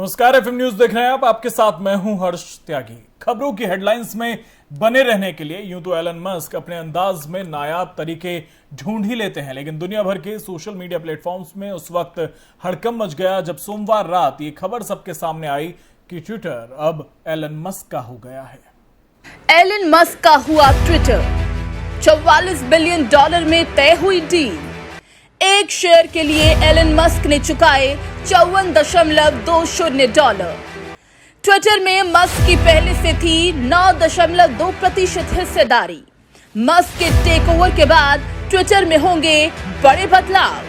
नमस्कार, FM news देख रहे हैं आप। आपके साथ मैं हूं हर्ष त्यागी। खबरों की हेडलाइंस में बने रहने के लिए यूं तो एलन मस्क अपने अंदाज में नायाब तरीके ढूंढ ही लेते हैं, लेकिन दुनिया भर के सोशल मीडिया प्लेटफॉर्म्स में उस वक्त हड़कंप मच गया जब सोमवार रात ये खबर सबके सामने आई कि ट्विटर अब एलन मस्क का हो गया है। एलन मस्क का हुआ ट्विटर, $44 बिलियन में तय हुई डील। एक शेयर के लिए एलन मस्क ने चुकाए $54.20। ट्विटर में मस्क की पहले से थी 9.2% हिस्सेदारी। मस्क के टेकओवर के बाद ट्विटर में होंगे बड़े बदलाव।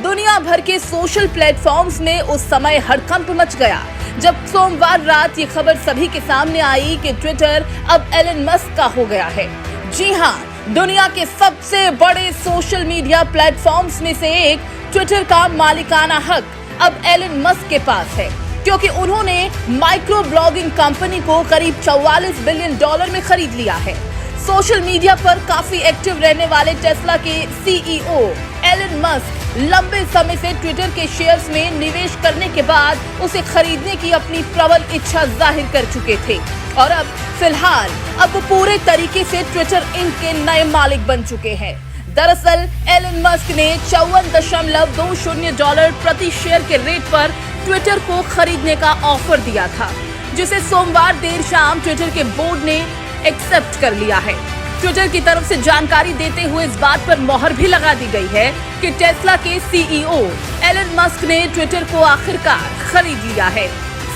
दुनिया भर के सोशल प्लेटफॉर्म्स में उस समय हड़कंप मच गया जब सोमवार रात ये खबर सभी के सामने आई कि ट्विटर अब एलन मस्क का हो गया है। जी हां, दुनिया के सबसे बड़े सोशल मीडिया प्लेटफॉर्म्स में से एक ट्विटर का मालिकाना हक अब एलन मस्क के पास है, क्योंकि उन्होंने माइक्रो ब्लॉगिंग कंपनी को करीब $44 बिलियन में खरीद लिया है। सोशल मीडिया पर काफी एक्टिव रहने वाले टेस्ला के सीईओ एलन मस्क लंबे समय से ट्विटर के शेयर्स में निवेश करने के बाद उसे खरीदने की अपनी प्रबल इच्छा जाहिर कर चुके थे और अब फिलहाल वो पूरे तरीके से ट्विटर इंक के नए मालिक बन चुके हैं। दरअसल एलन मस्क ने $54.20 प्रति शेयर के रेट पर ट्विटर को खरीदने का ऑफर दिया था, जिसे सोमवार देर शाम ट्विटर के बोर्ड ने एक्सेप्ट कर लिया है। ट्विटर की तरफ से जानकारी देते हुए इस बात पर मोहर भी लगा दी गई है कि टेस्ला के सीईओ एलन मस्क ने ट्विटर को आखिरकार खरीद लिया है।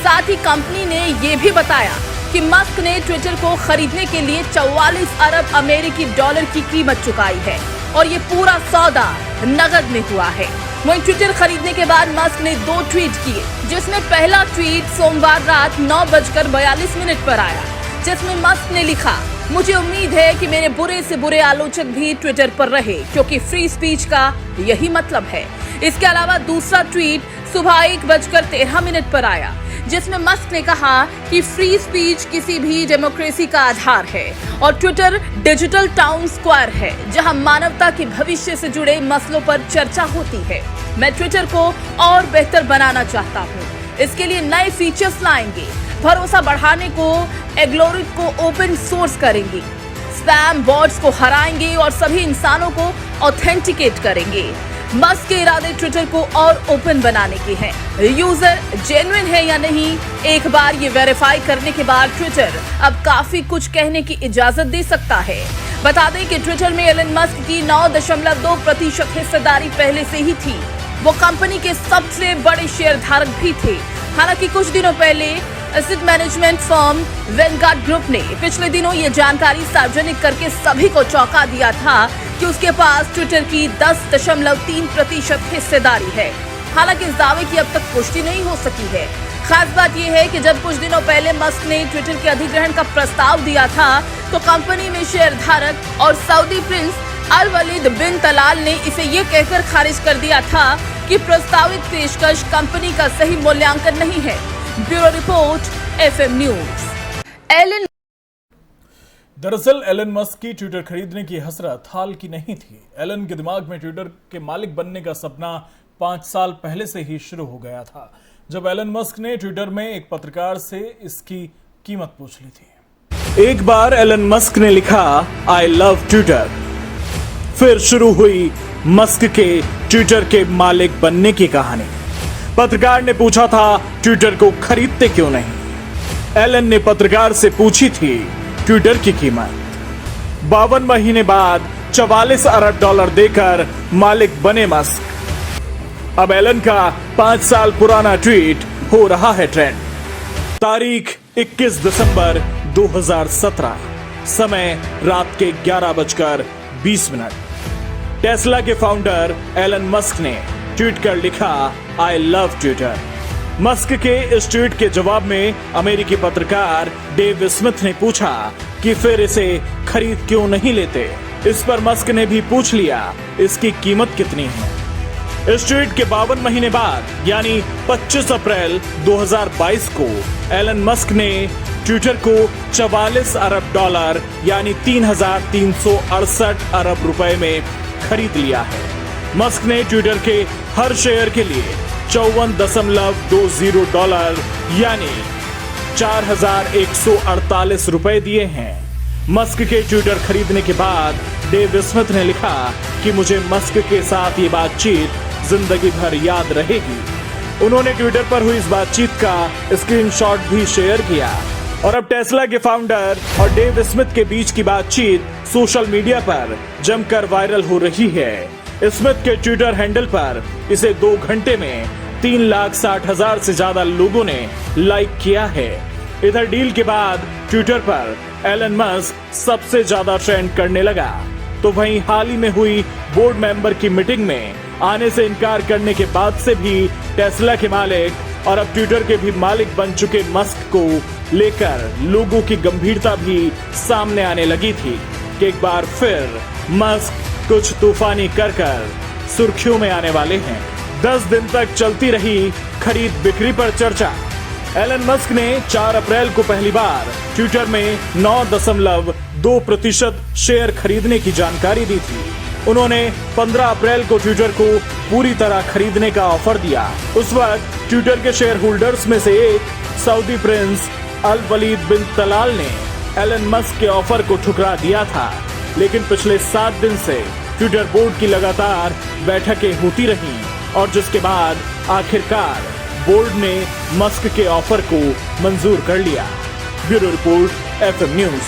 साथ ही कंपनी ने ये भी बताया कि मस्क ने ट्विटर को खरीदने के लिए 44 अरब अमेरिकी डॉलर की कीमत चुकाई है और ये पूरा सौदा नगद में हुआ है। वहीं ट्विटर खरीदने के बाद मस्क ने 2 ट्वीट किए, जिसमें पहला ट्वीट सोमवार रात 9:42 पर आया, जिसमें मस्क ने लिखा, मुझे उम्मीद है कि मेरे बुरे से बुरे आलोचक भी ट्विटर पर रहे, क्योंकि फ्री स्पीच का यही मतलब है। इसके अलावा दूसरा ट्वीट सुबह 1:13 पर आया, जिसमें मस्क ने कहा कि फ्री स्पीच किसी भी डेमोक्रेसी का आधार है और ट्विटर डिजिटल टाउन स्क्वायर है, जहां मानवता के भविष्य से जुड़े मसलों पर चर्चा होती है। मैं ट्विटर को और बेहतर बनाना चाहता हूं। इसके लिए नए फीचर्स लाएंगे, भरोसा बढ़ाने को, एल्गोरिथम को ओपन सोर्स करेंगे, स्पैम बॉट्स को हराएंगे और सभी इंसानों को ऑथेंटिकेट करेंगे। मस्क के इरादे ट्विटर को और ओपन बनाने के हैं। यूजर जेन्युइन है या नहीं, एक बार ये वेरीफाई करने के बाद ट्विटर अब काफी कुछ कहने की इजाजत दे सकता है। बता दें कि ट्विटर में एलन मस्क की 9.2% हिस्सेदारी पहले से ही थी। वो कंपनी के सबसे बड़े शेयर धारक भी थे। हालांकि कुछ दिनों पहले asset management firm Vanguard group ने पिछले दिनों ये जानकारी सार्वजनिक करके सभी को चौंका दिया था कि उसके पास ट्विटर की 10.3% हिस्सेदारी है। हालांकि इस दावे की अब तक पुष्टि नहीं हो सकी है। खास बात यह है कि जब कुछ दिनों पहले मस्क ने ट्विटर के अधिग्रहण का प्रस्ताव दिया था, तो कंपनी में शेयर धारक और सऊदी प्रिंस अल वलीद बिन तलाल ने इसे ये कहकर खारिज कर दिया था कि प्रस्तावित पेशकश कंपनी का सही मूल्यांकन नहीं है। Bureau report, FM news. दरअसल एलन मस्क की ट्विटर खरीदने की हसरत हाल की नहीं थी। एलन के दिमाग में ट्विटर के मालिक बनने का सपना 5 साल पहले से ही शुरू हो गया था, जब एलन मस्क ने ट्विटर में एक पत्रकार से इसकी कीमत पूछ ली थी। एक बार एलन मस्क ने लिखा, आई लव ट्विटर। फिर शुरू हुई मस्क के ट्विटर के मालिक बनने की कहानी। पत्रकार ने पूछा था, ट्विटर को खरीदते क्यों नहीं? एलन ने पत्रकार से पूछी थी ट्विटर की कीमत। 52 महीने बाद $44 अरब देकर मालिक बने मस्क। अब एलन का 5 साल पुराना ट्वीट हो रहा है ट्रेंड। तारीख 21 दिसंबर 2017, समय रात के 11:20। टेस्ला के फाउंडर एलन मस्क ने ट्वीट कर लिखा, आई लव ट्विटर। मस्क के इस ट्वीट के जवाब में अमेरिकी पत्रकार डेव स्मिथ ने पूछा कि फिर इसे खरीद क्यों नहीं लेते। इस पर मस्क ने भी पूछ लिया, इसकी कीमत कितनी है। इस ट्वीट के 52 महीने बाद यानी 25 अप्रैल 2022 को एलन मस्क ने ट्विटर को $44 अरब यानी 3,368 अरब रुपए में खरीद लिया है। मस्क ने ट्विटर के हर शेयर के लिए $54.20 यानी 4,148 रुपए दिए हैं। मस्क के ट्विटर खरीदने के बाद डेव स्मिथ ने लिखा कि मुझे मस्क के साथ ये बातचीत जिंदगी भर याद रहेगी। उन्होंने ट्विटर पर हुई इस बातचीत का स्क्रीनशॉट भी शेयर किया और अब टेस्ला के फाउंडर और डेव स्मिथ के बीच की बातचीत सोशल मीडिया पर जमकर वायरल हो रही है। स्मिथ के ट्विटर हैंडल पर इसे 2 घंटे में 3,60,000 से ज्यादा लोगों ने लाइक किया है। इधर डील के बाद ट्विटर पर एलन मस्क सबसे ज्यादा ट्रेंड करने लगा, तो वहीं हाल ही में हुई बोर्ड मेंबर की मीटिंग में आने से इनकार करने के बाद से भी टेस्ला के मालिक और अब ट्विटर के भी मालिक बन चुके मस्क को लेकर लोगों की गंभीरता भी सामने आने लगी थी कि एक बार फिर मस्क कुछ तूफानी कर सुर्खियों में आने वाले हैं। 10 दिन तक चलती रही खरीद बिक्री पर चर्चा। एलन मस्क ने 4 अप्रैल को पहली बार ट्विटर में 9.2% शेयर खरीदने की जानकारी दी थी। उन्होंने 15 अप्रैल को ट्विटर को पूरी तरह खरीदने का ऑफर दिया। उस वक्त ट्विटर के शेयर होल्डर्स में से एक सऊदी प्रिंस अल वलीद बिन तलाल ने एलन मस्क के ऑफर को ठुकरा दिया था, लेकिन पिछले 7 दिन से ट्विटर बोर्ड की लगातार बैठकें होती रहीं और जिसके बाद आखिरकार बोर्ड ने मस्क के ऑफर को मंजूर कर लिया। Bureau report FM news.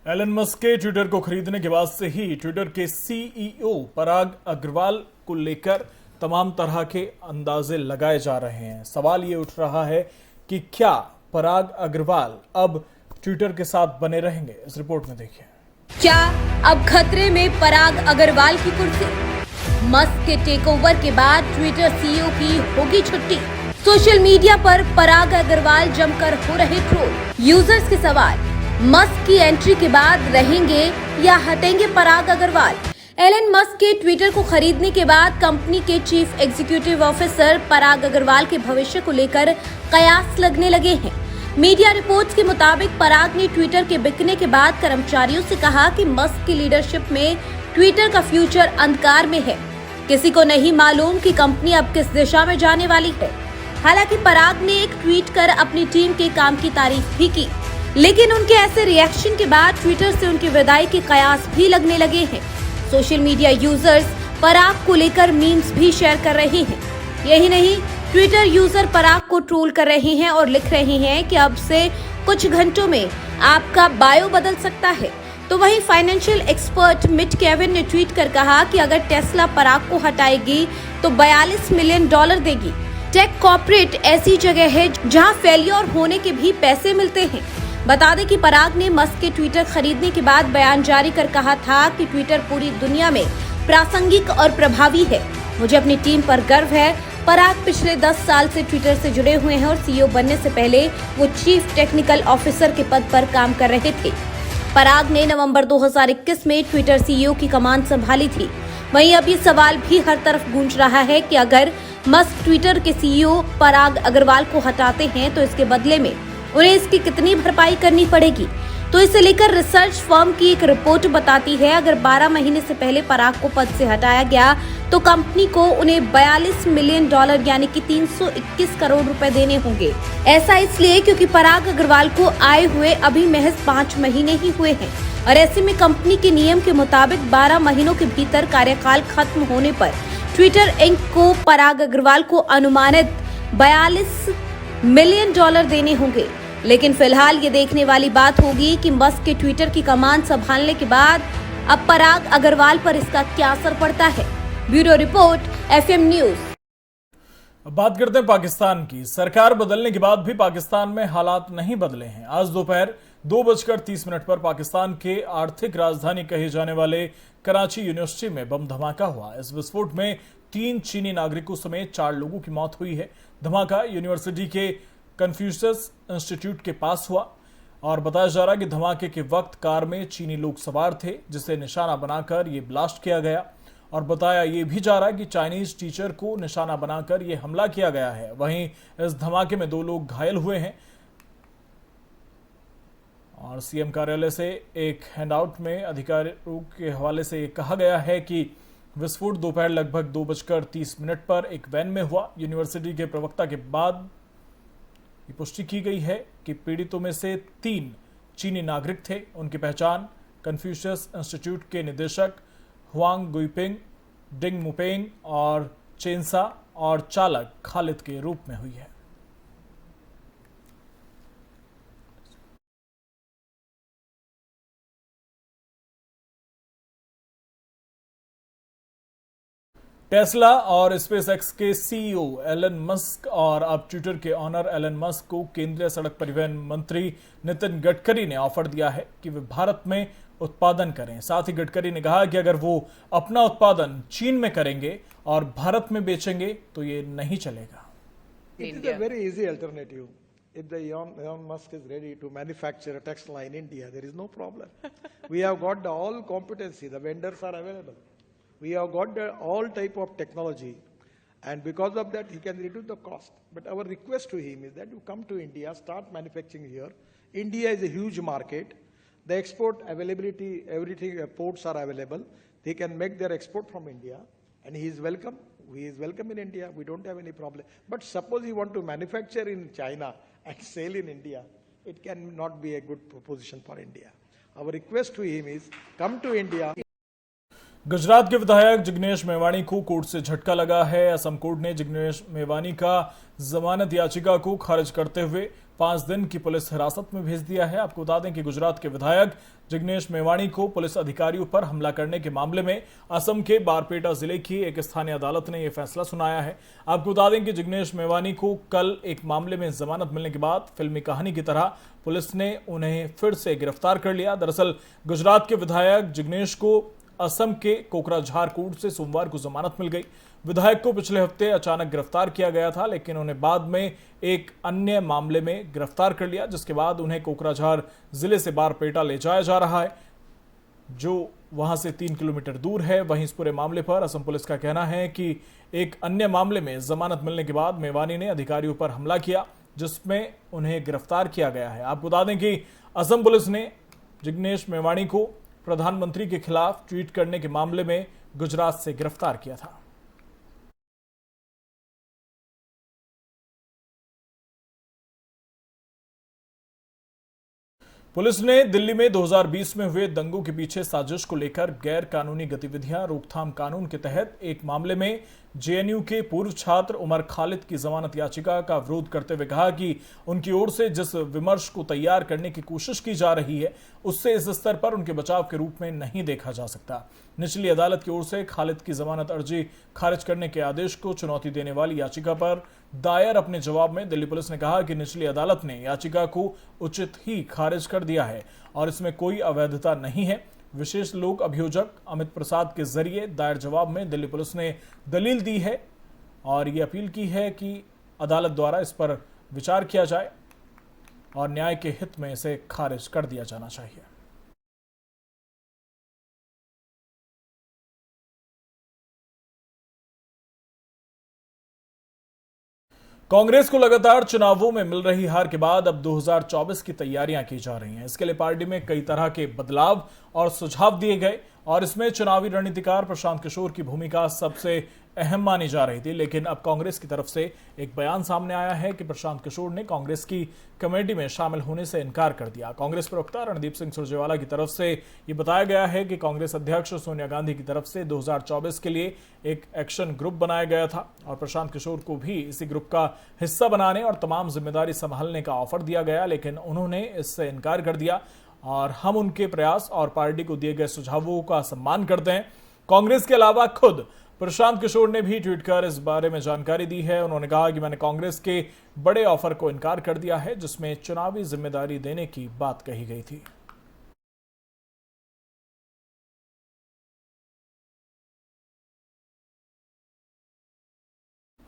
Elon Musk के ट्विटर को खरीदने के बाद से ही ट्विटर के CEO पराग अग्रवाल को लेकर तमाम तरह के अंदाजे लगाए जा रहे हैं। सवाल ये उठ रहा है कि क्या पराग अग्रवाल अब ट्विटर के साथ बने रहेंगे? इस रिपोर्ट में देखिए। क्या अब खतरे में पराग अग्रवाल की कुर्सी? मस्क के टेकओवर के बाद ट्विटर CEO की होगी छुट्टी। सोशल मीडिया पर पराग अग्रवाल जमकर हो रहे ट्रोल। यूजर्स के सवाल, मस्क की एंट्री के बाद रहेंगे या हटेंगे पराग अग्रवाल? एलन मस्क के ट्विटर को खरीदने के बाद कंपनी के चीफ एग्जीक्यूटिव ऑफिसर पराग अग्रवाल के भविष्य को लेकर कयास लगने लगे हैं। मीडिया रिपोर्ट्स के मुताबिक पराग ने ट्विटर के बिकने के बाद कर्मचारियों से कहा कि मस्क की लीडरशिप में ट्विटर का फ्यूचर अंधकार में है। किसी को नहीं मालूम कि कंपनी अब किस दिशा में जाने वाली है। हालांकि पराग ने एक ट्वीट कर अपनी टीम के काम की तारीफ भी की, लेकिन उनके ऐसे रिएक्शन के बाद ट्विटर से उनकी विदाई के कयास भी लगने लगे हैं। सोशल मीडिया यूजर्स पराग को लेकर मीम्स भी शेयर कर रहे हैं। यही नहीं, ट्विटर यूजर पराग को ट्रोल कर रहे हैं और लिख रहे हैं कि अब से कुछ घंटों में आपका बायो बदल सकता है। तो वहीं फाइनेंशियल एक्सपर्ट मिट केविन ने ट्वीट कर कहा कि अगर टेस्ला पराग को हटाएगी तो $42 मिलियन देगी। टेक कॉर्पोरेट ऐसी जगह है जहां फेलियर होने के भी पैसे मिलते हैं। बता दें कि पराग ने मस्क के ट्विटर खरीदने के बाद बयान जारी कर कहा था कि ट्विटर पूरी दुनिया में प्रासंगिक और प्रभावी है। मुझे अपनी टीम पर गर्व है। पराग पिछले 10 साल से ट्विटर से जुड़े हुए हैं और CEO बनने से पहले वो चीफ टेक्निकल ऑफिसर के पद पर काम कर रहे थे। पराग ने नवंबर 2021 में ट्विटर CEO की कमान संभाली थी। वहीं अब ये सवाल भी हर तरफ गूंज रहा है कि अगर मस्क ट्विटर के CEO पराग अग्रवाल को हटाते हैं तो इसके बदले में उन्हें इसकी कितनी भरपाई करनी पड़ेगी। तो इसे लेकर रिसर्च फर्म की एक रिपोर्ट बताती है अगर 12 महीने से पहले पराग को पद से हटाया गया तो कंपनी को उन्हें $42 मिलियन यानी कि 321 करोड़ रुपए देने होंगे। ऐसा इसलिए क्योंकि पराग अग्रवाल को आए हुए अभी महज 5 महीने ही हुए हैं और ऐसे में कंपनी के नियम के मुताबिक 12 महीनों के भीतर कार्यकाल खत्म होने पर ट्विटर इंक को पराग अग्रवाल को अनुमानित $42 मिलियन देने होंगे। लेकिन फिलहाल ये देखने वाली बात होगी कि मस्क के ट्विटर की कमान संभालने के बाद अब पराग अग्रवाल पर इसका क्या असर पड़ता है। Bureau report FM news. अब बात करते हैं पाकिस्तान की। सरकार बदलने के बाद भी पाकिस्तान में हालात नहीं बदले हैं। आज दोपहर 2:30 पर पाकिस्तान के आर्थिक राजधानी कहे जाने वाले कराची यूनिवर्सिटी में बम धमाका हुआ। इस विस्फोट में 3 चीनी नागरिकों समेत 4 लोगों की मौत हुई है। धमाका यूनिवर्सिटी के कन्फ्यूशियस इंस्टीट्यूट के पास हुआ और बताया जा रहा है कि धमाके के वक्त कार में चीनी लोग सवार थे जिसे निशाना बनाकर ये ब्लास्ट किया गया और बताया ये भी जा रहा है कि चाइनीज टीचर को निशाना बनाकर ये हमला किया गया है। वहीं इस धमाके में 2 लोग घायल हुए हैं और सीएम कार्यालय से एक हैंडआउट में अधिकारियों के हवाले से कहा गया है कि विस्फोट दोपहर लगभग 2:30 पर एक वैन में हुआ। यूनिवर्सिटी के प्रवक्ता के बाद ये पुष्टि की गई है कि पीड़ितों में से 3 चीनी नागरिक थे। उनकी पहचान कन्फ्यूशियस इंस्टीट्यूट के निदेशक हुआंग गुइपिंग, डिंग मुपेंग और चेंसा और चालक खालिद के रूप में हुई है। टेस्ला और स्पेसएक्स के सीईओ एलन मस्क और अब ट्विटर के ऑनर एलन मस्क को केंद्रीय सड़क परिवहन मंत्री नितिन गडकरी ने ऑफर दिया है कि वे भारत में उत्पादन करें। साथ ही गडकरी ने कहा कि अगर वो अपना उत्पादन चीन में करेंगे और भारत में बेचेंगे तो ये नहीं चलेगा। It is a very easy alternative. If the Elon Musk is ready to manufacture a Tesla in India, there is no problem. We have got the all competency. The vendors are available. We have got the all type of technology, and because of that, he can reduce the cost. But our request to him is that you come to India, start manufacturing here. India is a huge market. The export availability, everything, ports are available. They can make their export from India, and he is welcome. He is welcome in India. We don't have any problem. But suppose he want to manufacture in China and sell in India, it cannot be a good proposition for India. Our request to him is come to India. Gujarat के विधायक जिग्नेश मेवाणी को court से झटका लगा है। Assam court ने जिग्नेश मेवाणी का जमानत याचिका को खारिज करते हुए 5 दिन की पुलिस हिरासत में भेज दिया है। आपको बता दें कि गुजरात के विधायक जिग्नेश मेवाणी को पुलिस अधिकारियों पर हमला करने के मामले में असम के बारपेटा जिले की एक स्थानीय अदालत ने यह फैसला सुनाया है। आपको बता दें कि जिग्नेश मेवाणी को कल एक मामले में जमानत मिलने के बाद फिल्मी कहानी की तरह पुलिस ने उन्हें फिर से गिरफ्तार कर लिया। दरअसल गुजरात के विधायक जिग्नेश को असम के कोकराझार कोर्ट से सोमवार को जमानत मिल गई। विधायक को पिछले हफ्ते अचानक गिरफ्तार किया गया था, लेकिन उन्हें बाद में एक अन्य मामले में गिरफ्तार कर लिया, जिसके बाद उन्हें कोकराझार जिले से बारपेटा ले जाया जा रहा है, जो वहां से 3 किलोमीटर दूर है। वहीं इस पूरे मामले पर असम पुलिस का कहना है कि एक अन्य मामले में जमानत मिलने के बाद मेवाणी ने अधिकारियों पर हमला किया, जिसमें उन्हें गिरफ्तार किया गया है। आपको बता दें कि असम पुलिस ने जिग्नेश मेवाणी को प्रधानमंत्री के खिलाफ ट्वीट करने के मामले में गुजरात से गिरफ्तार किया था। पुलिस ने दिल्ली में 2020 में हुए दंगों के पीछे साजिश को लेकर गैर कानूनी गतिविधियां रोकथाम कानून के तहत एक मामले में जेएनयू के पूर्व छात्र उमर खालिद की जमानत याचिका का विरोध करते हुए कहा कि उनकी ओर से जिस विमर्श को तैयार करने की कोशिश की जा रही है, उससे इस स्तर पर उनके बचाव के रूप में नहीं देखा जा सकता। निचली अदालत की ओर से खालिद की जमानत अर्जी खारिज करने के आदेश को चुनौती देने वाली याचिका पर दायर अपने जवाब में दिल्ली पुलिस ने कहा कि निचली अदालत ने याचिका को उचित ही खारिज कर दिया है और इसमें कोई अवैधता नहीं है। विशेष लोक अभियोजक अमित प्रसाद के जरिए दायर जवाब में दिल्ली पुलिस ने दलील दी है और ये अपील की है कि अदालत द्वारा इस पर विचार किया जाए और न्याय के हित में इसे खारिज कर दिया जाना चाहिए। कांग्रेस को लगातार चुनावों में मिल रही हार के बाद अब 2024 की तैयारियां की जा रही हैं। इसके लिए पार्टी में कई तरह के बदलाव और सुझाव दिए गए और इसमें चुनावी रणनीतिकार प्रशांत किशोर की भूमिका सबसे अहम मानी जा रही थी। लेकिन अब कांग्रेस की तरफ से एक बयान सामने आया है कि प्रशांत किशोर ने कांग्रेस की कमेटी में शामिल होने से इनकार कर दिया। कांग्रेस प्रवक्ता रणदीप सिंह सुरजेवाला की तरफ से ये बताया गया है कि कांग्रेस अध्यक्ष सोनिया गांधी की तरफ से 2024 के लिए एक एक्शन ग्रुप बनाया गया था और प्रशांत किशोर को भी इसी ग्रुप का हिस्सा बनाने और तमाम जिम्मेदारी संभालने का ऑफर दिया गया, लेकिन उन्होंने इससे इनकार कर दिया और हम उनके प्रयास और पार्टी को दिए गए सुझावों का सम्मान करते हैं। कांग्रेस के अलावा खुद प्रशांत किशोर ने भी ट्वीट कर इस बारे में जानकारी दी है। उन्होंने कहा कि मैंने कांग्रेस के बड़े ऑफर को इनकार कर दिया है, जिसमें चुनावी जिम्मेदारी देने की बात कही गई थी।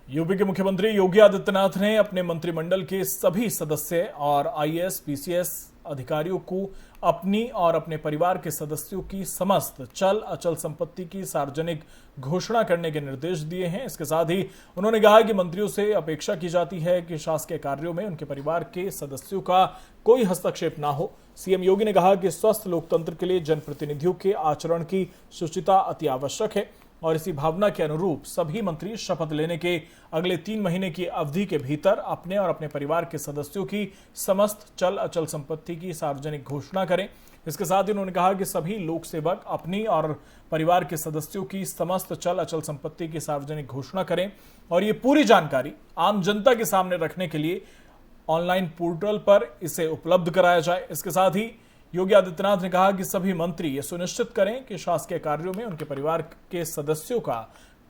यूपी के मुख्यमंत्री योगी आदित्यनाथ ने अपने मंत्रिमंडल के सभी सदस्य और आईएएस, पीसीएस अधिकारियों को अपनी और अपने परिवार के सदस्यों की समस्त चल अचल संपत्ति की सार्वजनिक घोषणा करने के निर्देश दिए हैं। इसके साथ ही उन्होंने कहा कि मंत्रियों से अपेक्षा की जाती है कि शासकीय कार्यों में उनके परिवार के सदस्यों का कोई हस्तक्षेप ना हो। सीएम योगी ने कहा कि स्वस्थ लोकतंत्र के लिए जनप्रतिनिधियों के आचरण की शुचिता अति आवश्यक है। और इसी भावना के अनुरूप सभी मंत्री शपथ लेने के अगले 3 महीने की अवधि के भीतर अपने और अपने परिवार के सदस्यों की समस्त चल अचल संपत्ति की सार्वजनिक घोषणा करें। इसके साथ ही उन्होंने कहा कि सभी लोक सेवक अपनी और परिवार के सदस्यों की समस्त चल अचल संपत्ति की सार्वजनिक घोषणा करें और ये पूरी जानकारी आम जनता के सामने रखने के लिए ऑनलाइन पोर्टल पर इसे उपलब्ध कराया जाए। इसके साथ ही योगी आदित्यनाथ ने कहा कि सभी मंत्री ये सुनिश्चित करें कि शासकीय कार्यों में उनके परिवार के सदस्यों का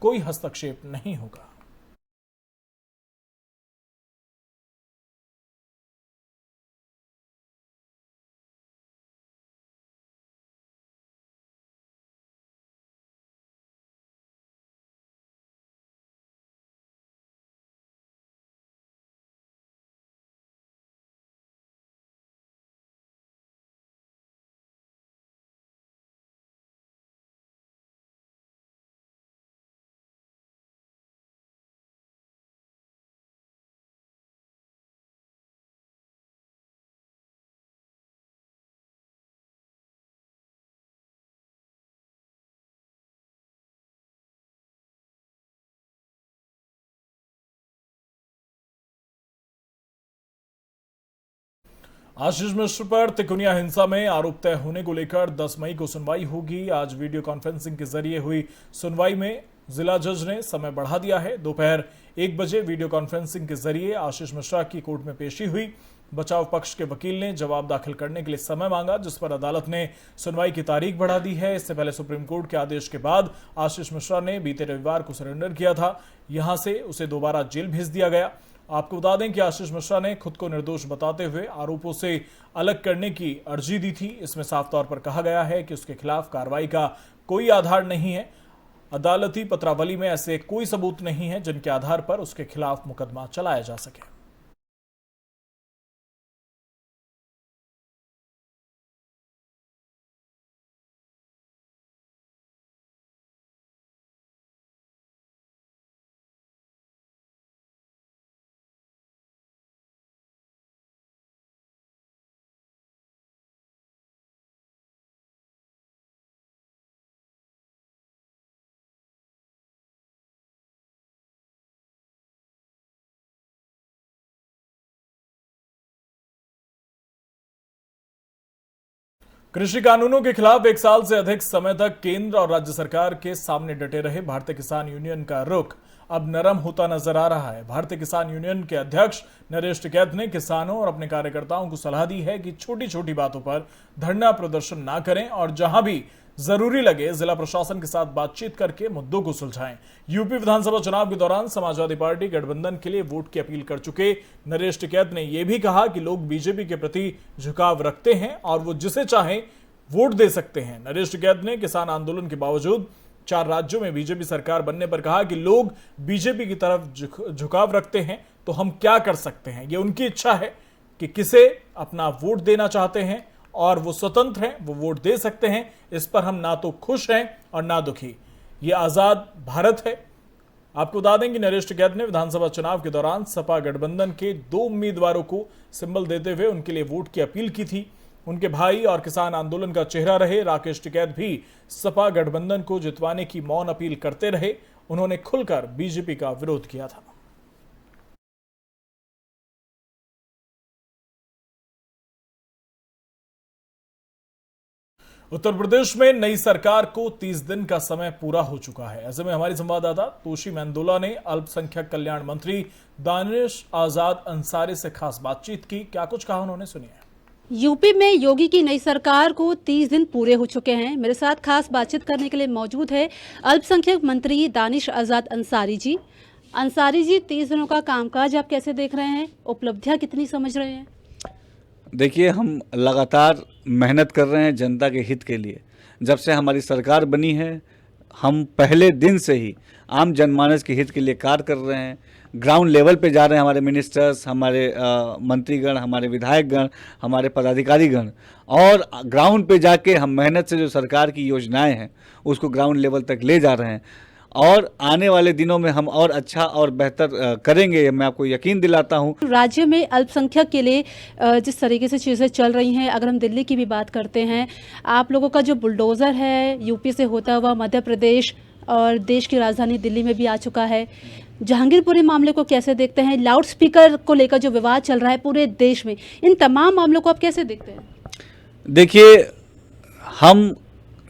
कोई हस्तक्षेप नहीं होगा। आशीष मिश्र पर तिकोनिया हिंसा में आरोप तय होने को लेकर 10 मई को सुनवाई होगी। आज वीडियो कॉन्फ्रेंसिंग के जरिए हुई सुनवाई में जिला जज ने समय बढ़ा दिया है। दोपहर 1 बजे वीडियो कॉन्फ्रेंसिंग के जरिए आशीष मिश्रा की कोर्ट में पेशी हुई। बचाव पक्ष के वकील ने जवाब दाखिल करने के लिए समय मांगा, जिस पर अदालत ने सुनवाई की तारीख बढ़ा दी है। इससे पहले सुप्रीम कोर्ट के आदेश के बाद आशीष मिश्रा ने बीते रविवार को सरेंडर किया था। यहां से उसे दोबारा जेल भेज दिया गया। आपको बता दें कि आशीष मिश्रा ने खुद को निर्दोष बताते हुए आरोपों से अलग करने की अर्जी दी थी। इसमें साफ तौर पर कहा गया है कि उसके खिलाफ कार्रवाई का कोई आधार नहीं है। अदालती पत्रावली में ऐसे कोई सबूत नहीं है जिनके आधार पर उसके खिलाफ मुकदमा चलाया जा सके। कृषि कानूनों के खिलाफ 1 साल से अधिक समय तक केंद्र और राज्य सरकार के सामने डटे रहे भारतीय किसान यूनियन का रुख अब नरम होता नजर आ रहा है। भारतीय किसान यूनियन के अध्यक्ष नरेश टिकैत ने किसानों और अपने कार्यकर्ताओं को सलाह दी है कि छोटी छोटी बातों पर धरना प्रदर्शन ना करें और जहां भी जरूरी लगे जिला प्रशासन के साथ बातचीत करके मुद्दों को सुलझाएं। यूपी विधानसभा चुनाव के दौरान समाजवादी पार्टी गठबंधन के लिए वोट की अपील कर चुके नरेश टिकैत ने यह भी कहा कि लोग बीजेपी के प्रति झुकाव रखते हैं और वो जिसे चाहे वोट दे सकते हैं। नरेश टिकैत ने किसान आंदोलन के बावजूद 4 राज्यों में बीजेपी सरकार बनने पर कहा कि लोग बीजेपी की तरफ झुकाव रखते हैं तो हम क्या कर सकते हैं। ये उनकी इच्छा है कि किसे अपना वोट देना चाहते हैं और वो स्वतंत्र हैं, वो वोट दे सकते हैं। इस पर हम ना तो खुश हैं और ना दुखी। ये आजाद भारत है। आपको बता दें कि नरेश टिकैत ने विधानसभा चुनाव के दौरान सपा गठबंधन के 2 उम्मीदवारों को सिंबल देते हुए उनके लिए वोट की अपील की थी। उनके भाई और किसान आंदोलन का चेहरा रहे राकेश टिकैत भी सपा गठबंधन को जितवाने की मौन अपील करते रहे। उन्होंने खुलकर बीजेपी का विरोध किया था। उत्तर प्रदेश में नई सरकार को 30 दिन का समय पूरा हो चुका है। ऐसे में हमारी संवाददाता तोशी मेंदोला ने अल्पसंख्यक कल्याण मंत्री दानिश आजाद अंसारी से खास बातचीत की। क्या कुछ कहा उन्होंने, सुनिए। यूपी में योगी की नई सरकार को 30 दिन पूरे हो चुके हैं। मेरे साथ खास बातचीत करने के लिए मौजूद है अल्पसंख्यक मंत्री दानिश आजाद अंसारी जी। अंसारी जी, 30 दिनों का कामकाज आप कैसे देख रहे हैं? उपलब्धियां कितनी समझ रहे हैं? देखिए, हम लगातार मेहनत कर रहे हैं जनता के हित के लिए। जब से हमारी सरकार बनी है, हम पहले दिन से ही आम जनमानस के हित के लिए कार्य कर रहे हैं। ग्राउंड लेवल पे जा रहे हैं हमारे मिनिस्टर्स, हमारे मंत्रीगण, हमारे विधायकगण, हमारे पदाधिकारीगण, और ग्राउंड पे जाके हम मेहनत से जो सरकार की योजनाएं हैं उसको ग्राउंड लेवल तक ले जा रहे हैं। और आने वाले दिनों में हम और अच्छा और बेहतर करेंगे, मैं आपको यकीन दिलाता हूँ। राज्य में अल्पसंख्यक के लिए जिस तरीके से चीज़ें चल रही हैं, अगर हम दिल्ली की भी बात करते हैं, आप लोगों का जो बुलडोज़र है यूपी से होता हुआ मध्य प्रदेश और देश की राजधानी दिल्ली में भी आ चुका है। जहांगीरपुरी मामले को कैसे देखते हैं? लाउड स्पीकर को लेकर जो विवाद चल रहा है पूरे देश में, इन तमाम मामलों को आप कैसे देखते हैं? देखिए, हम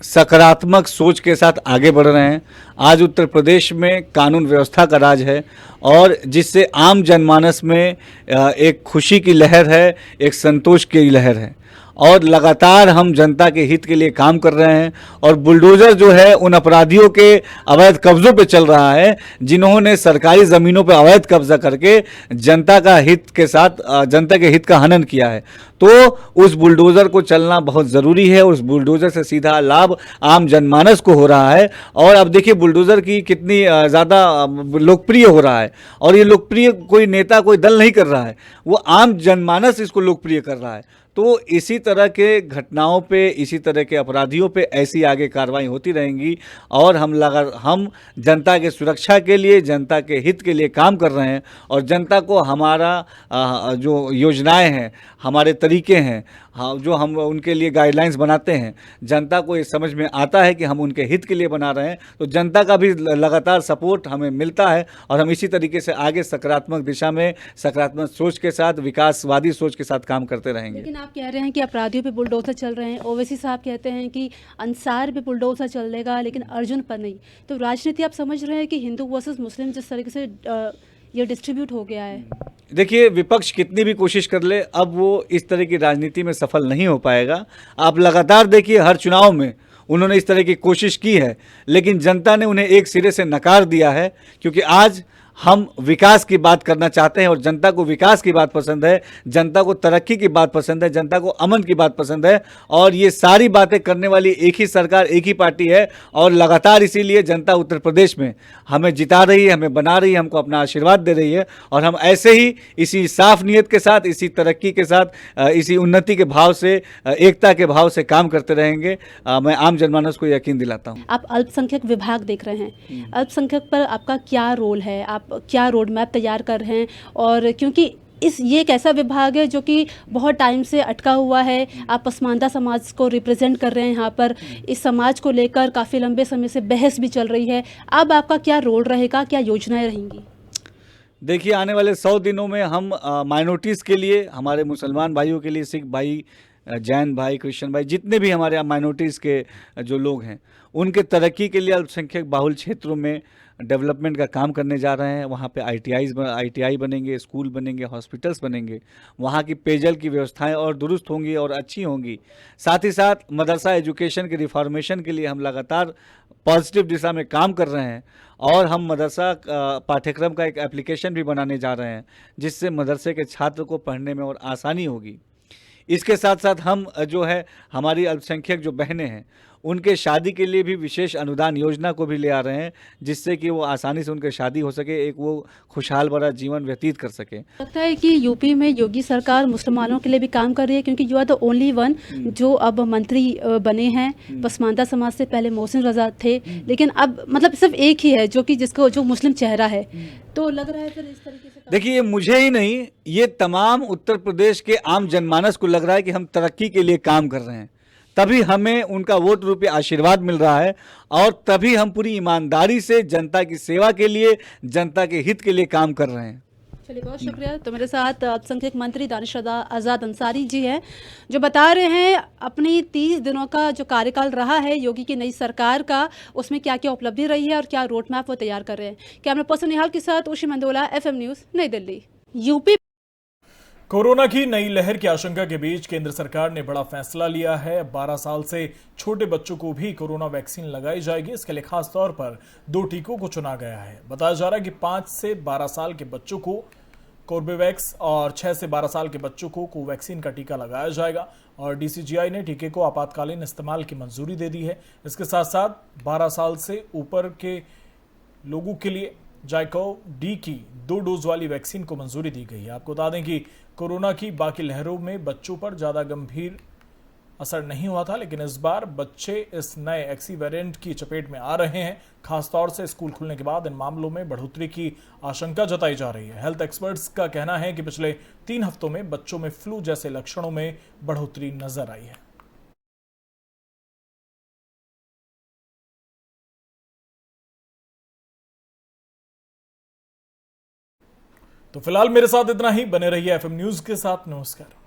सकारात्मक सोच के साथ आगे बढ़ रहे हैं। आज उत्तर प्रदेश में कानून व्यवस्था का राज है और जिससे आम जनमानस में एक खुशी की लहर है, एक संतोष की लहर है और लगातार हम जनता के हित के लिए काम कर रहे हैं। और बुलडोजर जो है उन अपराधियों के अवैध कब्जों पे चल रहा है जिन्होंने सरकारी ज़मीनों पे अवैध कब्जा करके जनता का हित के साथ जनता के हित का हनन किया है। तो उस बुलडोजर को चलना बहुत ज़रूरी है। उस बुलडोजर से सीधा लाभ आम जनमानस को हो रहा है। और अब देखिए बुलडोजर की कितनी ज़्यादा लोकप्रिय हो रहा है और ये लोकप्रिय कोई नेता कोई दल नहीं कर रहा है, वो आम जनमानस इसको लोकप्रिय कर रहा है। तो इसी तरह के घटनाओं पे, इसी तरह के अपराधियों पे ऐसी आगे कार्रवाई होती रहेंगी और हम जनता के सुरक्षा के लिए, जनता के हित के लिए काम कर रहे हैं और जनता को हमारा जो योजनाएं हैं, हमारे तरीके हैं, जो हम उनके लिए गाइडलाइंस बनाते हैं, जनता को ये समझ में आता है कि हम उनके हित के लिए बना रहे हैं। तो जनता का भी लगातार सपोर्ट हमें मिलता है और हम इसी तरीके से आगे सकारात्मक दिशा में, सकारात्मक सोच के साथ, विकासवादी सोच के साथ काम करते रहेंगे। लेकिन आप कह रहे हैं कि अपराधियों पे बुलडोजर चल रहे हैं, ओवैसी साहब कहते हैं कि अंसार पे बुलडोजर चलेगा लेकिन अर्जुन पर नहीं। तो राजनीति आप समझ रहे हैं कि हिंदू वर्सेस मुस्लिम जिस तरीके से ये डिस्ट्रीब्यूट हो गया है? देखिए, विपक्ष कितनी भी कोशिश कर ले, अब वो इस तरह की राजनीति में सफल नहीं हो पाएगा। आप लगातार देखिए, हर चुनाव में उन्होंने इस तरह की कोशिश की है लेकिन जनता ने उन्हें एक सिरे से नकार दिया है, क्योंकि आज हम विकास की बात करना चाहते हैं और जनता को विकास की बात पसंद है, जनता को तरक्की की बात पसंद है, जनता को अमन की बात पसंद है। और ये सारी बातें करने वाली एक ही सरकार, एक ही पार्टी है और लगातार इसीलिए जनता उत्तर प्रदेश में हमें जिता रही है, हमें बना रही है, हमको अपना आशीर्वाद दे रही है। और हम ऐसे ही इसी साफ नीयत के साथ, इसी तरक्की के साथ, इसी उन्नति के भाव से, एकता के भाव से काम करते रहेंगे। मैं आम जनमानस को यकीन दिलाता हूँ। आप अल्पसंख्यक विभाग देख रहे हैं, अल्पसंख्यक पर आपका क्या रोल है? आप क्या रोड मैप तैयार कर रहे हैं? और क्योंकि ये एक ऐसा विभाग है जो कि बहुत टाइम से अटका हुआ है, आप पसमानदा समाज को रिप्रेजेंट कर रहे हैं यहाँ पर, इस समाज को लेकर काफ़ी लंबे समय से बहस भी चल रही है। अब आपका क्या रोल रहेगा, क्या योजनाएं रहेंगी? देखिए, आने वाले 100 दिनों में हम माइनॉरिटीज़ के लिए, हमारे मुसलमान भाइयों के लिए, सिख भाई, जैन भाई, क्रिश्चियन भाई, जितने भी हमारे माइनॉरिटीज़ के जो लोग हैं, उनके तरक्की के लिए अल्पसंख्यक बाहुल क्षेत्रों में डेवलपमेंट का काम करने जा रहे हैं। वहाँ पे ITI बनेंगे, स्कूल बनेंगे, हॉस्पिटल्स बनेंगे, वहाँ की पेयजल की व्यवस्थाएं और दुरुस्त होंगी और अच्छी होंगी। साथ ही साथ मदरसा एजुकेशन के रिफॉर्मेशन के लिए हम लगातार पॉजिटिव दिशा में काम कर रहे हैं और हम मदरसा पाठ्यक्रम का एक एप्लीकेशन भी बनाने जा रहे हैं जिससे मदरसे के छात्र को पढ़ने में और आसानी होगी। इसके साथ साथ हम जो है हमारी अल्पसंख्यक जो बहनें हैं उनके शादी के लिए भी विशेष अनुदान योजना को भी ले आ रहे हैं जिससे कि वो आसानी से उनकी शादी हो सके, एक वो खुशहाल भरा जीवन व्यतीत कर सके। लगता है कि यूपी में योगी सरकार मुसलमानों के लिए भी काम कर रही है, क्योंकि you are the only one जो अब मंत्री बने हैं। पसमानदा समाज से पहले मोहसिन रजा थे, लेकिन अब मतलब सिर्फ एक ही है जो मुस्लिम चेहरा है। तो लग रहा है फिर इस तरीके से देखिए, ये मुझे ही नहीं, ये तमाम उत्तर प्रदेश के आम जनमानस को लग रहा है कि हम तरक्की के लिए काम कर रहे हैं, तभी हमें उनका वोट रूपी आशीर्वाद मिल रहा है और तभी हम पूरी ईमानदारी से जनता की सेवा के लिए, जनता के हित के लिए काम कर रहे हैं। चलिए, बहुत शुक्रिया। तो मेरे साथ अल्पसंख्यक मंत्री दानिश आज़ाद अंसारी जी हैं जो बता रहे हैं अपनी 30 दिनों का जो कार्यकाल रहा है योगी की नई सरकार का, उसमें क्या क्या उपलब्धि रही है और क्या रोड मैप वो तैयार कर रहे हैं। कैमरा पर्सन निहाल के साथ उशी मंदोला, FM न्यूज़, नई दिल्ली। यूपी कोरोना की नई लहर की आशंका के बीच केंद्र सरकार ने बड़ा फैसला लिया है। 12 साल से छोटे बच्चों को भी कोरोना वैक्सीन लगाई जाएगी। इसके लिए खास तौर पर 2 टीकों को चुना गया है। बताया जा रहा है कि 5 से 12 साल के बच्चों को कोर्बेवैक्स और 6 से 12 साल के बच्चों को कोवैक्सीन का टीका लगाया जाएगा और DCGI ने टीके को आपातकालीन इस्तेमाल की मंजूरी दे दी है। इसके साथ साथ 12 साल से ऊपर के लोगों के लिए जाइकोव डी की 2 डोज वाली वैक्सीन को मंजूरी दी गई है। आपको बता दें कि कोरोना की बाकी लहरों में बच्चों पर ज़्यादा गंभीर असर नहीं हुआ था, लेकिन इस बार बच्चे इस नए एक्सी वेरिएंट की चपेट में आ रहे हैं। खासतौर से स्कूल खुलने के बाद इन मामलों में बढ़ोतरी की आशंका जताई जा रही है। हेल्थ एक्सपर्ट्स का कहना है कि पिछले 3 हफ्तों में बच्चों में फ्लू जैसे लक्षणों में बढ़ोतरी नजर आई है। तो फिलहाल मेरे साथ इतना ही। बने रहिए FM न्यूज के साथ। नमस्कार।